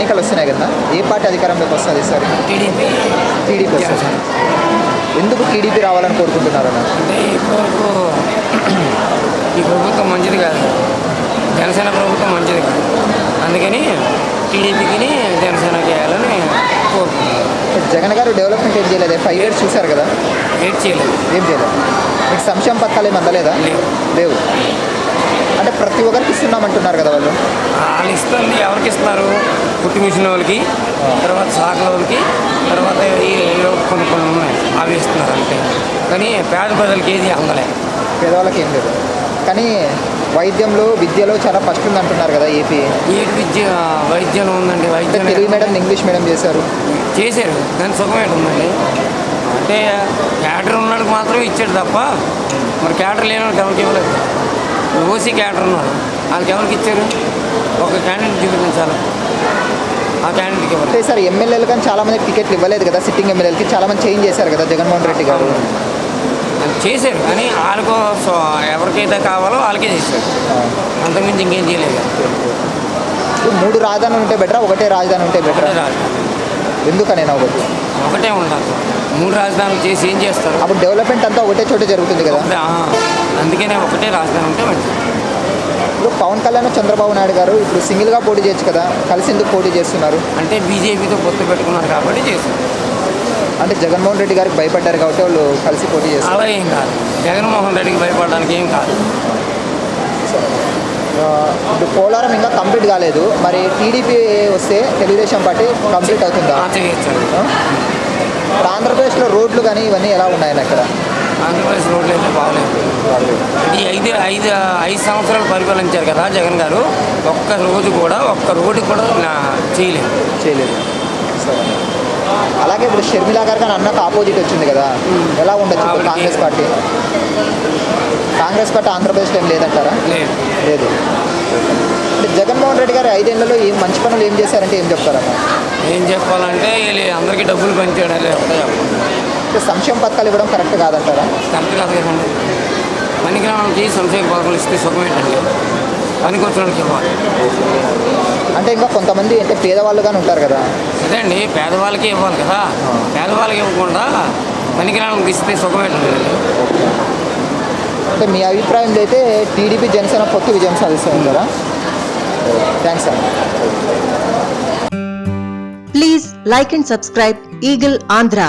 ఎన్నికలు వస్తున్నాయి కదా, ఏ పార్టీ అధికారంలోకి వస్తుంది సార్? టీడీపీ వస్తుంది. ఎందుకు టీడీపీ రావాలని కోరుకుంటున్నారు అన్న? అంటే ఇప్పటివరకు ఈ ప్రభుత్వం మంచిది కాదు, జనసేన ప్రభుత్వం మంచిది కాదు, అందుకని టీడీపీకి జనసేనకి వేయాలని కోరుకుంటున్నారు. జగన్ గారు డెవలప్మెంట్ ఏం చేయలేదు, 5 years చూశారు కదా, ఏం చేయలేదు. ఏం చేయలేదు. మీకు సంక్షేమ పథకాలు ఏమి అందలేదా? లేవు. అంటే ప్రతి ఒక్కరికి ఇస్తున్నామంటున్నారు కదా వాళ్ళు. వాళ్ళు ఇస్తుంది, ఎవరికి ఇస్తున్నారు? పుట్టి మిషన్ వాళ్ళకి, తర్వాత సాకుల వాళ్ళకి, తర్వాత ఈ కొన్ని ఉన్నాయి అవి ఇస్తున్నారు అంతే. కానీ పేద ప్రజలకి ఏది అందలే. పేదవాళ్ళకి ఏం లేదు. కానీ వైద్యంలో విద్యలో చాలా ఫస్ట్ ఉంది అంటున్నారు కదా ఏపీ. వైద్యం ఉందండి. వైద్యం తెలుగు మీడియం ఇంగ్లీష్ మీడియం చేశారు దాని సుఖం ఉందండి. అంటే క్యాటర్ ఉన్నవాడికి మాత్రం ఇచ్చాడు తప్ప మరి క్యాటర్ లేని వాళ్ళకి ఎవరికి ఇవ్వలేదు. ఓసీ క్యాటర్ ఉన్నారు, వాళ్ళకి ఎవరికి ఇచ్చారు? ఒక క్యాండిడేట్ చూపించాలి, ఆ క్యాండిడేట్కి ఇవ్వాలి. అంటే సార్ ఎమ్మెల్యేలు కానీ చాలామంది టికెట్లు ఇవ్వలేదు కదా, సిట్టింగ్ ఎమ్మెల్యేలకి చాలామంది చేంజ్ చేశారు కదా జగన్మోహన్ రెడ్డి గారు. చేశారు కానీ వాళ్ళకు ఎవరికైతే కావాలో వాళ్ళకే చేశారు, అంతకుమించి ఇంకేం చేయలేదు. 3 రాజధానులు ఉంటే బెటరా, ఒకటే రాజధాని ఉంటే బెటరా? ఎందుకనైనా ఒకటే ఉండాలి. 3 రాజధానులు చేసి ఏం చేస్తారు? అప్పుడు డెవలప్మెంట్ అంతా ఒకటే చోట జరుగుతుంది కదా. అందుకనే ఒకటే రాజధాని ఉంటే మంచిది. ఇప్పుడు పవన్ కళ్యాణ్ చంద్రబాబు నాయుడు గారు ఇప్పుడు సింగిల్గా పోటీ చేయొచ్చు కదా, కలిసి ఎందుకు పోటీ చేస్తున్నారు? అంటే బీజేపీతో పొత్తు పెట్టుకున్నారు కాబట్టి చేశారు. అంటే జగన్మోహన్ రెడ్డి గారికి భయపడ్డారు కాబట్టి వాళ్ళు కలిసి పోటీ చేస్తారు. అలా ఏం కాదు, జగన్మోహన్ రెడ్డికి భయపడడానికి ఏం కాదు. ఇప్పుడు పోలవరం ఇంకా కంప్లీట్ కాలేదు, మరి టీడీపీ వస్తే తెలుగుదేశం పార్టీ కంప్లీట్ అవుతుందా? ఇప్పుడు ఆంధ్రప్రదేశ్లో రోడ్లు కానీ ఇవన్నీ ఎలా ఉన్నాయని అక్కడ? ఆంధ్రప్రదేశ్ రోడ్లు అయితే బాగలేదు. ఇది ఐదు సంవత్సరాలు పరిపాలించారు కదా జగన్ గారు, ఒక్క రోడ్డు కూడా చేయలేదు. సరే. అలాగే ఇప్పుడు షర్మిలా గారు కానీ అన్నకు ఆపోజిట్ వచ్చింది కదా, ఎలా ఉండొచ్చు? కాంగ్రెస్ పార్టీ ఆంధ్రప్రదేశ్లో ఏం లేదంటారా? లేదు. అంటే జగన్మోహన్ రెడ్డి గారు 5 ఏళ్లలో ఏం మంచి పనులు ఏం చేశారంటే ఏం చెప్తారమ్మా? ఏం చెప్పాలంటే అందరికీ డబ్బులు పంచాడు. అంటే సంక్షేమ పథకాలు ఇవ్వడం కరెక్ట్ కాదంటారా? కరెక్ట్ కాదు కదండి. పనికిరానికి సంక్షేమ పథకాలు ఇస్తే సుఖం ఏంటండి, పనికి వచ్చినకి ఇవ్వాలి. అంటే ఇంకా కొంతమంది అంటే పేదవాళ్ళు కానీ ఉంటారు కదా. అదే అండి, పేదవాళ్ళకి ఇవ్వాలి కదా. పేదవాళ్ళకి ఇవ్వకుండా పనికిరానికి ఇస్తే సుఖం ఏంటండి. అంటే మీ అభిప్రాయంలో అయితే టీడీపీ జనసేన పొత్తు విజయం సాధిస్తుంది కదా. థ్యాంక్స్ అండి. Please like and subscribe eagle Andhra.